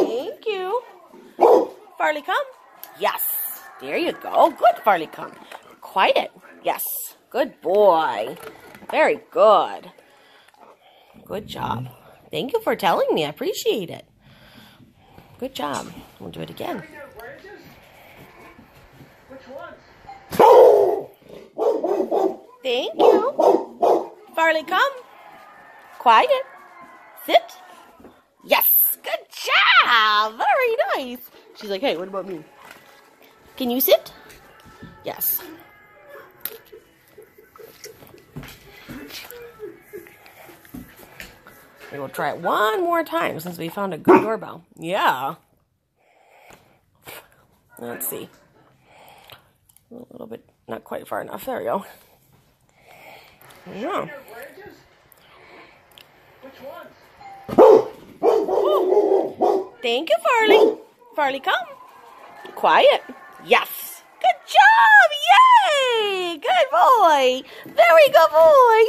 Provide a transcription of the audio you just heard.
Thank you. Farley, come. Yes. There you go. Good, Farley, come. Quiet. Yes. Good boy. Very good. Good job. Thank you for telling me. I appreciate it. Good job. We'll do it again. Thank you. Farley, come. Quiet. Sit. Yes. Good job. Very nice. She's like, hey, what about me? Can you sit? Yes. We will try it one more time since we found a good doorbell. Yeah. Let's see. A little bit, not quite far enough. There we go. Yeah. Thank you, Farley. Farley, come. Quiet. Yes. Good job. Yay. Good boy. Very good boy.